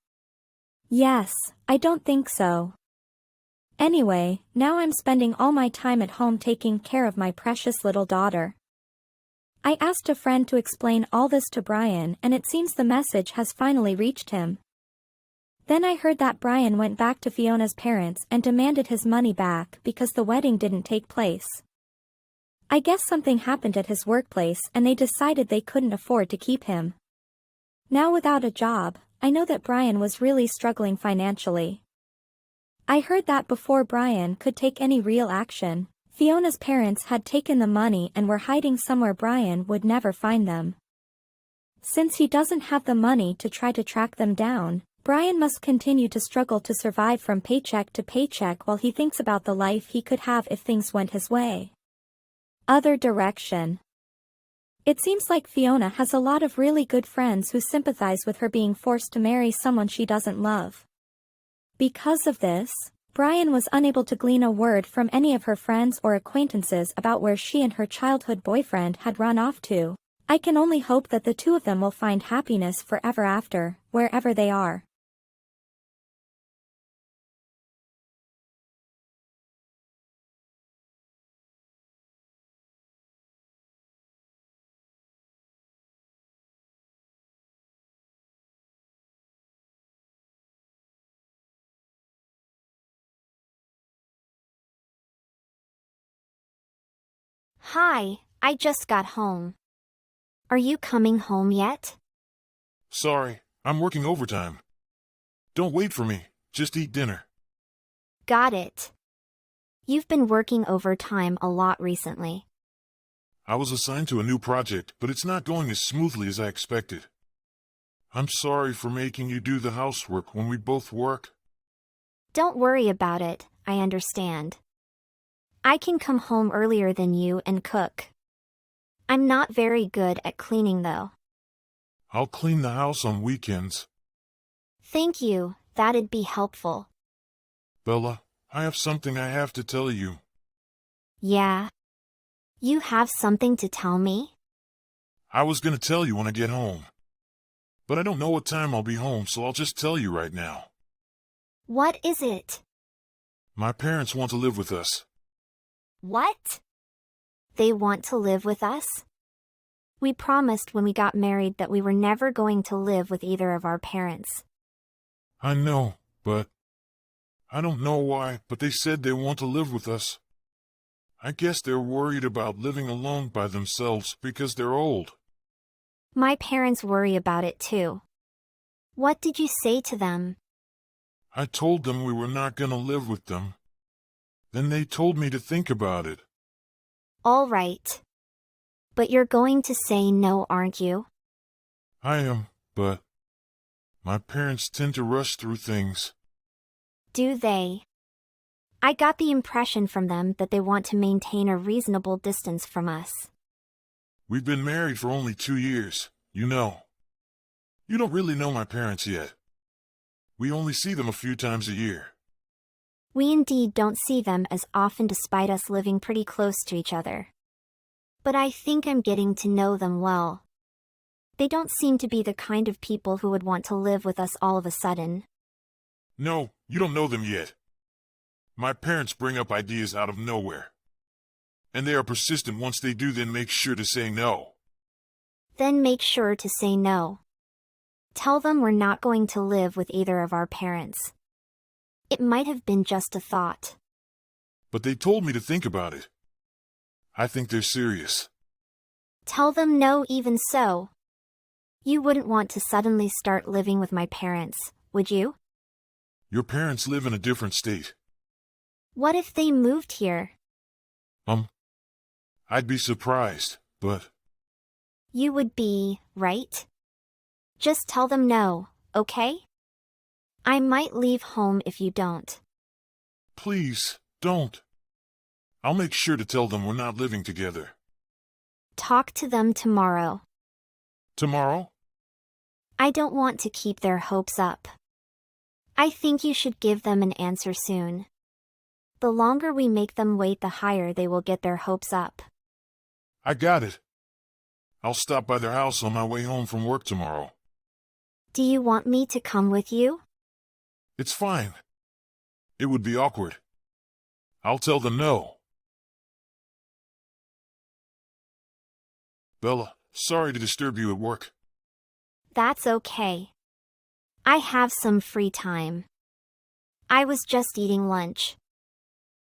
Yes, I don't think so. Anyway, now I'm spending all my time at home taking care of my precious little daughter. I asked a friend to explain all this to Brian, and it seems the message has finally reached him. Then I heard that Brian went back to Fiona's parents and demanded his money back because the wedding didn't take place. I guess something happened at his workplace and they decided they couldn't afford to keep him. Now without a job, I know that Brian was really struggling financially. I heard that before Brian could take any real action, Fiona's parents had taken the money and were hiding somewhere Brian would never find them. Since he doesn't have the money to try to track them down, Brian must continue to struggle to survive from paycheck to paycheck while he thinks about the life he could have if things went his way. Other direction. It seems like Fiona has a lot of really good friends who sympathize with her being forced to marry someone she doesn't love. Because of this, Brian was unable to glean a word from any of her friends or acquaintances about where she and her childhood boyfriend had run off to. I can only hope that the 2 of them will find happiness forever after, wherever they are. Hi, I just got home. Are you coming home yet? Sorry, I'm working overtime. Don't wait for me, just eat dinner. Got it. You've been working overtime a lot recently. I was assigned to a new project, but it's not going as smoothly as I expected. I'm sorry for making you do the housework when we both work. Don't worry about it, I understand. I can come home earlier than you and cook. I'm not very good at cleaning though. I'll clean the house on weekends. Thank you, that'd be helpful. Bella, I have something I have to tell you. Yeah? You have something to tell me? I was gonna tell you when I get home. But I don't know what time I'll be home, so I'll just tell you right now. What is it? My parents want to live with us. What? They want to live with us? We promised when we got married that we were never going to live with either of our parents. I know, but I don't know why, but they said they want to live with us. I guess they're worried about living alone by themselves because they're old. My parents worry about it too. What did you say to them? I told them we were not gonna live with them. Then they told me to think about it. All right. But you're going to say no, aren't you? I am, but my parents tend to rush through things. Do they? I got the impression from them that they want to maintain a reasonable distance from us. We've been married for only 2 years, you know. You don't really know my parents yet. We only see them a few times a year. We indeed don't see them as often despite us living pretty close to each other. But I think I'm getting to know them well. They don't seem to be the kind of people who would want to live with us all of a sudden. No, you don't know them yet. My parents bring up ideas out of nowhere. And they are persistent. Once they do, then make sure to say no. Then make sure to say no. Tell them we're not going to live with either of our parents. It might have been just a thought. But they told me to think about it. I think they're serious. Tell them no even so. You wouldn't want to suddenly start living with my parents, would you? Your parents live in a different state. What if they moved here? I'd be surprised, but You would be, right? Just tell them no, okay? I might leave home if you don't. please, don't. I'll make sure to tell them we're not living together. Talk to them tomorrow. Tomorrow? I don't want to keep their hopes up. I think you should give them an answer soon. The longer we make them wait, the higher they will get their hopes up. I got it. I'll stop by their house on my way home from work tomorrow. Do you want me to come with you? It's fine. It would be awkward. I'll tell them no. Bella, sorry to disturb you at work. That's okay. I have some free time. I was just eating lunch.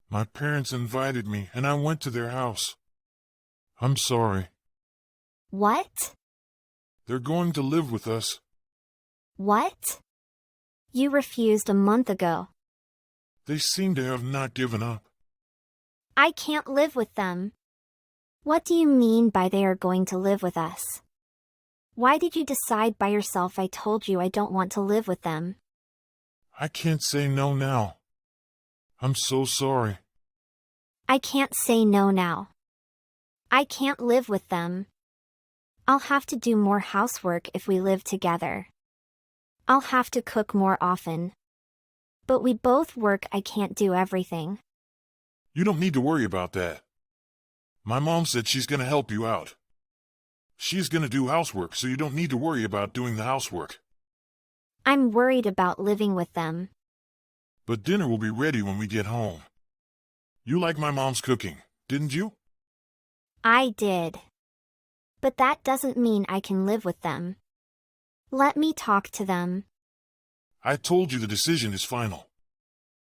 My parents invited me and I went to their house. I'm sorry. What? They're going to live with us. What? You refused a month ago. They seem to have not given up. I can't live with them. What do you mean by they are going to live with us? Why did you decide by yourself? I told you I don't want to live with them. I can't say no now. I'm so sorry. I can't say no now. I can't live with them. I'll have to do more housework if we live together. I'll have to cook more often. But we both work. I can't do everything. You don't need to worry about that. My mom said she's going to help you out. She's going to do housework, so you don't need to worry about doing the housework. I'm worried about living with them. But dinner will be ready when we get home. You like my mom's cooking, didn't you? I did. But that doesn't mean I can live with them. Let me talk to them. I told you the decision is final.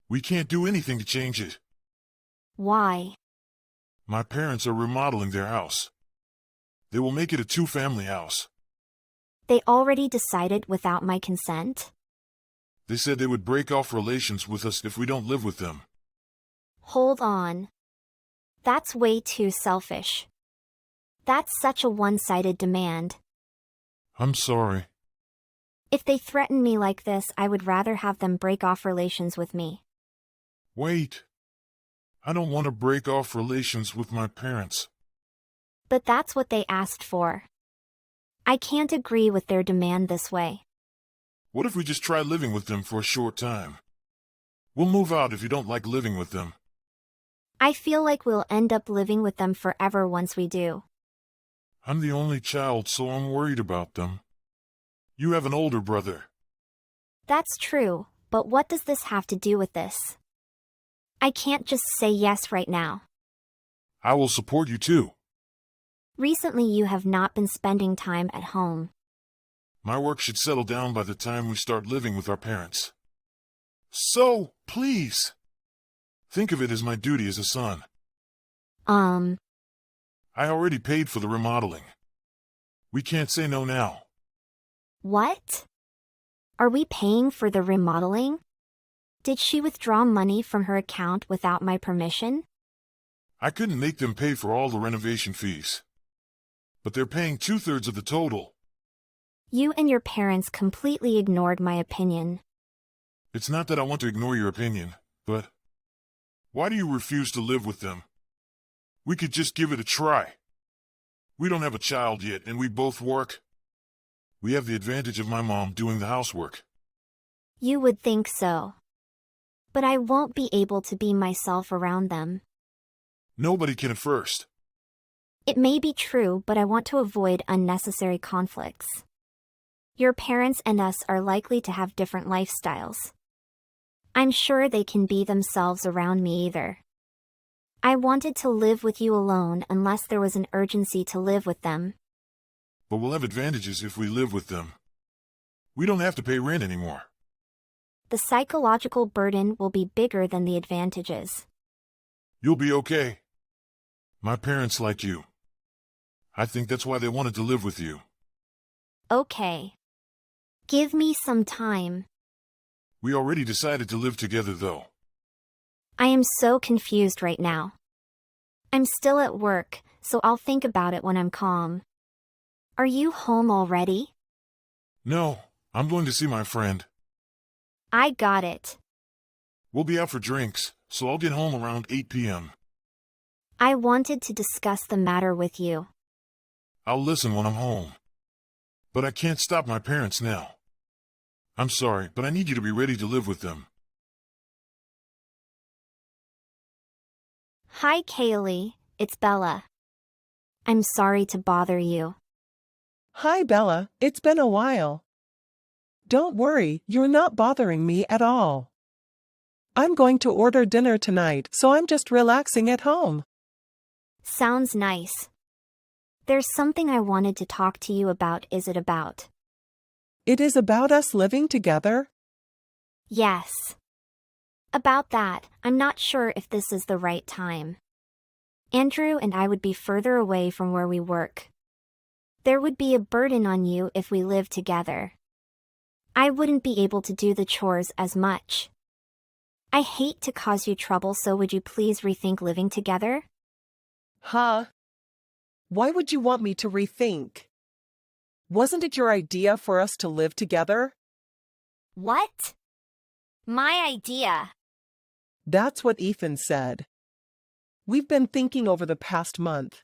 We can't do anything to change it. Why? My parents are remodeling their house. They will make it a two-family house. They already decided without my consent? They said they would break off relations with us if we don't live with them. Hold on. That's way too selfish. That's such a one-sided demand. I'm sorry. If they threaten me like this, I would rather have them break off relations with me. Wait. I don't want to break off relations with my parents. But that's what they asked for. I can't agree with their demand this way. What if we just try living with them for a short time? We'll move out if you don't like living with them. I feel like we'll end up living with them forever once we do. I'm the only child, so I'm worried about them. You have an older brother. That's true, but what does this have to do with this? I can't just say yes right now. I will support you too. Recently you have not been spending time at home. My work should settle down by the time we start living with our parents. So, please, think of it as my duty as a son. I already paid for the remodeling. We can't say no now. What? Are we paying for the remodeling? Did she withdraw money from her account without my permission? I couldn't make them pay for all the renovation fees. But they're paying 2/3 of the total. You and your parents completely ignored my opinion. It's not that I want to ignore your opinion, but why do you refuse to live with them? We could just give it a try. We don't have a child yet, and we both work. We have the advantage of my mom doing the housework. You would think so. But I won't be able to be myself around them. Nobody can at first. It may be true, but I want to avoid unnecessary conflicts. Your parents and us are likely to have different lifestyles. I'm sure they can be themselves around me either. I wanted to live with you alone unless there was an urgency to live with them. But we'll have advantages if we live with them. We don't have to pay rent anymore. The psychological burden will be bigger than the advantages. You'll be okay. My parents like you. I think that's why they wanted to live with you. Okay. Give me some time. We already decided to live together, though. I am so confused right now. I'm still at work, so I'll think about it when I'm calm. Are you home already? No, I'm going to see my friend. I got it. We'll be out for drinks, so I'll get home around 8 p.m. I wanted to discuss the matter with you. I'll listen when I'm home. But I can't stop my parents now. I'm sorry, but I need you to be ready to live with them. Hi, Kaylee. It's Bella. I'm sorry to bother you. Hi, Bella. It's been a while. Don't worry, you're not bothering me at all. I'm going to order dinner tonight, so I'm just relaxing at home. Sounds nice. There's something I wanted to talk to you about. Is it about? It is about us living together? Yes. About that, I'm not sure if this is the right time. Andrew and I would be further away from where we work. There would be a burden on you if we lived together. I wouldn't be able to do the chores as much. I hate to cause you trouble, so would you please rethink living together? Huh? Why would you want me to rethink? Wasn't it your idea for us to live together? What? My idea. That's what Ethan said. We've been thinking over the past month.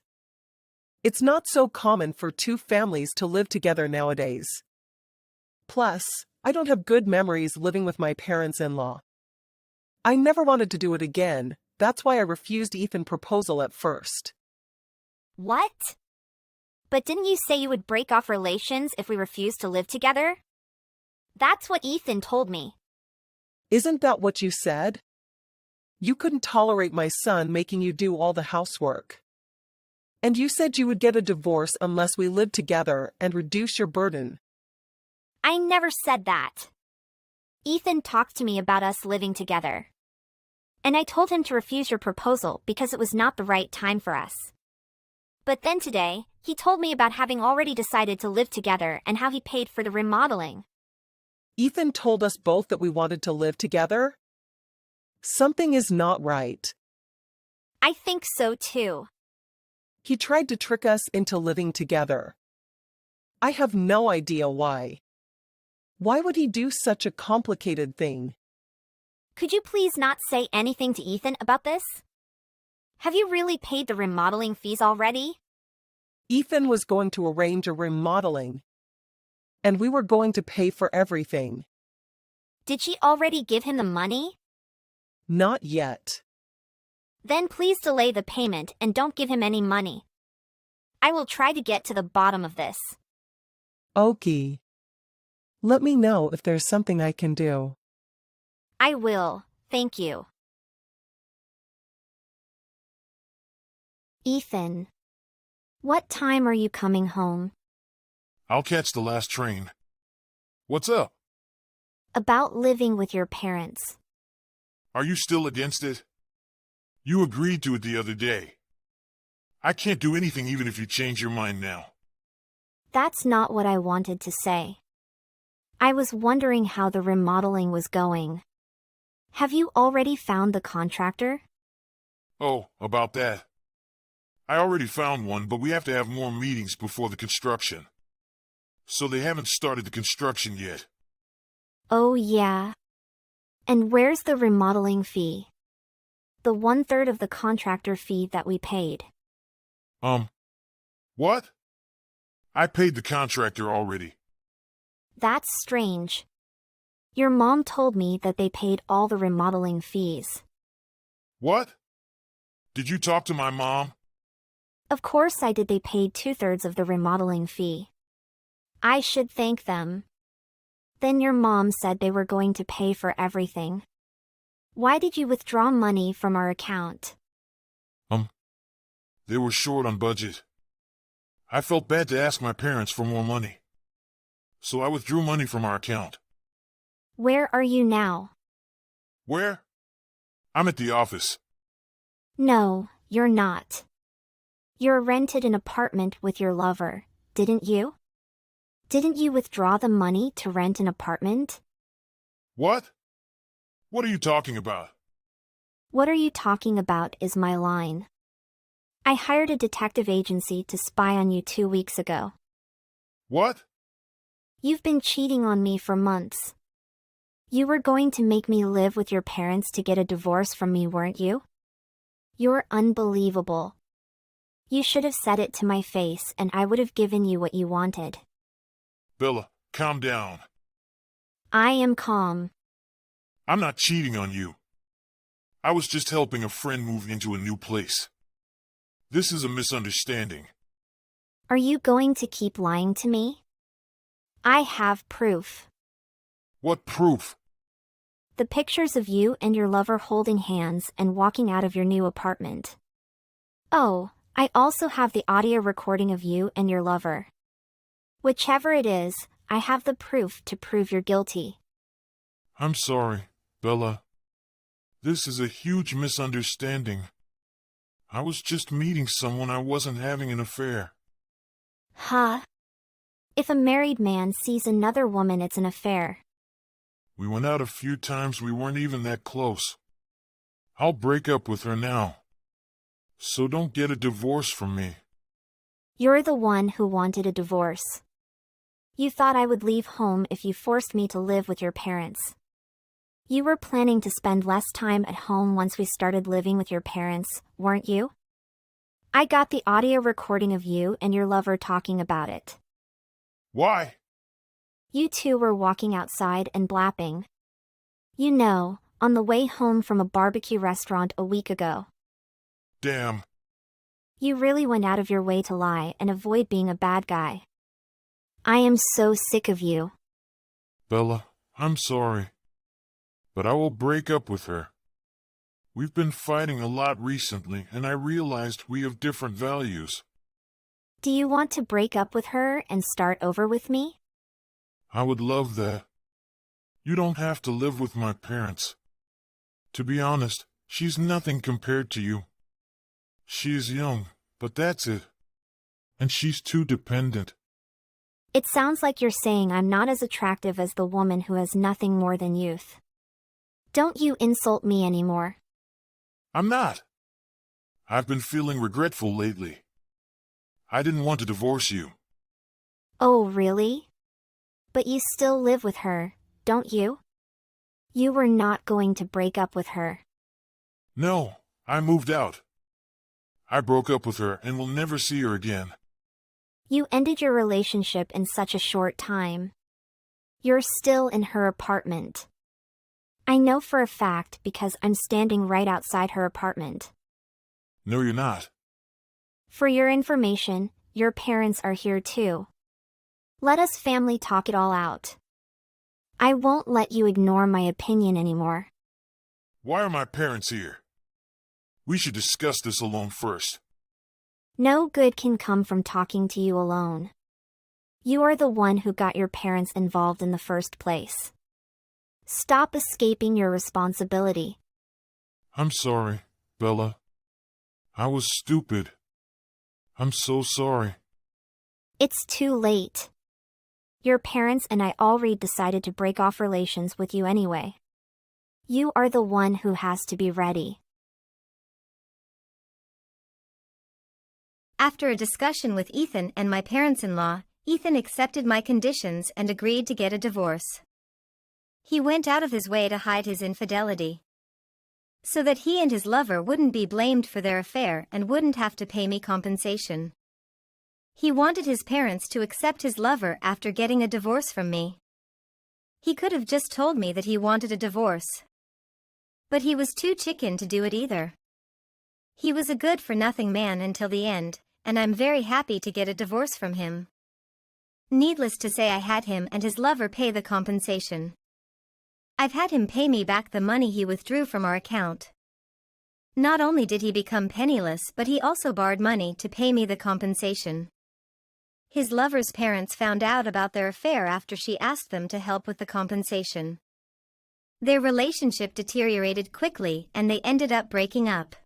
It's not so common for two families to live together nowadays. Plus, I don't have good memories living with my parents-in-law. I never wanted to do it again. That's why I refused Ethan's proposal at first. What? But didn't you say you would break off relations if we refused to live together? That's what Ethan told me. Isn't that what you said? You couldn't tolerate my son making you do all the housework. And you said you would get a divorce unless we lived together and reduce your burden. I never said that. Ethan talked to me about us living together. And I told him to refuse your proposal because it was not the right time for us. But then today, he told me about having already decided to live together and how he paid for the remodeling. Ethan told us both that we wanted to live together? Something is not right. I think so too. He tried to trick us into living together. I have no idea why. Why would he do such a complicated thing? Could you please not say anything to Ethan about this? Have you really paid the remodeling fees already? Ethan was going to arrange a remodeling. And we were going to pay for everything. Did she already give him the money? Not yet. Then please delay the payment and don't give him any money. I will try to get to the bottom of this. Okay. Let me know if there's something I can do. I will, thank you. Ethan. What time are you coming home? I'll catch the last train. What's up? About living with your parents. Are you still against it? You agreed to it the other day. I can't do anything even if you change your mind now. That's not what I wanted to say. I was wondering how the remodeling was going. Have you already found the contractor? Oh, about that. I already found one, but we have to have more meetings before the construction. So they haven't started the construction yet. Oh yeah. And where's the remodeling fee? The 1/3 of the contractor fee that we paid. What? I paid the contractor already. That's strange. Your mom told me that they paid all the remodeling fees. What? Did you talk to my mom? Of course I did. They paid 2/3 of the remodeling fee. I should thank them. Then your mom said they were going to pay for everything. Why did you withdraw money from our account? They were short on budget. I felt bad to ask my parents for more money. So I withdrew money from our account. Where are you now? Where? I'm at the office. No, you're not. You rented an apartment with your lover, didn't you? Didn't you withdraw the money to rent an apartment? What? What are you talking about? What are you talking about is my line. I hired a detective agency to spy on you 2 weeks ago. What? You've been cheating on me for months. You were going to make me live with your parents to get a divorce from me, weren't you? You're unbelievable. You should have said it to my face and I would have given you what you wanted. Bella, calm down. I am calm. I'm not cheating on you. I was just helping a friend move into a new place. This is a misunderstanding. Are you going to keep lying to me? I have proof. What proof? The pictures of you and your lover holding hands and walking out of your new apartment. Oh, I also have the audio recording of you and your lover. Whichever it is, I have the proof to prove you're guilty. I'm sorry, Bella. This is a huge misunderstanding. I was just meeting someone. I wasn't having an affair. Huh? If a married man sees another woman, it's an affair. We went out a few times. We weren't even that close. I'll break up with her now. So don't get a divorce from me. You're the one who wanted a divorce. You thought I would leave home if you forced me to live with your parents. You were planning to spend less time at home once we started living with your parents, weren't you? I got the audio recording of you and your lover talking about it. Why? You two were walking outside and blapping. You know, on the way home from a barbecue restaurant a week ago. Damn. You really went out of your way to lie and avoid being a bad guy. I am so sick of you. Bella, I'm sorry. But I will break up with her. We've been fighting a lot recently, and I realized we have different values. Do you want to break up with her and start over with me? I would love that. You don't have to live with my parents. To be honest, she's nothing compared to you. She is young, but that's it. And she's too dependent. It sounds like you're saying I'm not as attractive as the woman who has nothing more than youth. Don't you insult me anymore. I'm not. I've been feeling regretful lately. I didn't want to divorce you. Oh, really? But you still live with her, don't you? You were not going to break up with her. No, I moved out. I broke up with her and will never see her again. You ended your relationship in such a short time. You're still in her apartment. I know for a fact because I'm standing right outside her apartment. No, you're not. For your information, your parents are here too. Let us family talk it all out. I won't let you ignore my opinion anymore. Why are my parents here? We should discuss this alone first. No good can come from talking to you alone. You are the one who got your parents involved in the first place. Stop escaping your responsibility. I'm sorry, Bella. I was stupid. I'm so sorry. It's too late. Your parents and I already decided to break off relations with you anyway. You are the one who has to be ready. After a discussion with Ethan and my parents-in-law, Ethan accepted my conditions and agreed to get a divorce. He went out of his way to hide his infidelity, so that he and his lover wouldn't be blamed for their affair and wouldn't have to pay me compensation. He wanted his parents to accept his lover after getting a divorce from me. He could have just told me that he wanted a divorce, but he was too chicken to do it either. He was a good-for-nothing man until the end, and I'm very happy to get a divorce from him. Needless to say, I had him and his lover pay the compensation. I've had him pay me back the money he withdrew from our account. Not only did he become penniless, but he also borrowed money to pay me the compensation. His lover's parents found out about their affair after she asked them to help with the compensation. Their relationship deteriorated quickly and they ended up breaking up.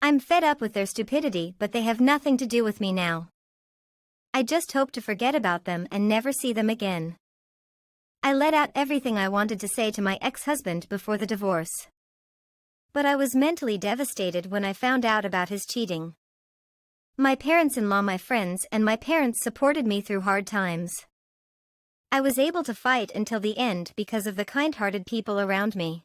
I'm fed up with their stupidity, but they have nothing to do with me now. I just hope to forget about them and never see them again. I let out everything I wanted to say to my ex-husband before the divorce. But I was mentally devastated when I found out about his cheating. My parents-in-law, my friends, and my parents supported me through hard times. I was able to fight until the end because of the kind-hearted people around me.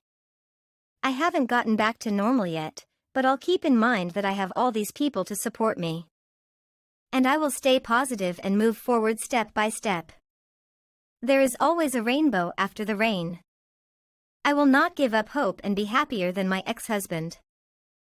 I haven't gotten back to normal yet, but I'll keep in mind that I have all these people to support me. And I will stay positive and move forward step by step. There is always a rainbow after the rain. I will not give up hope and be happier than my ex-husband.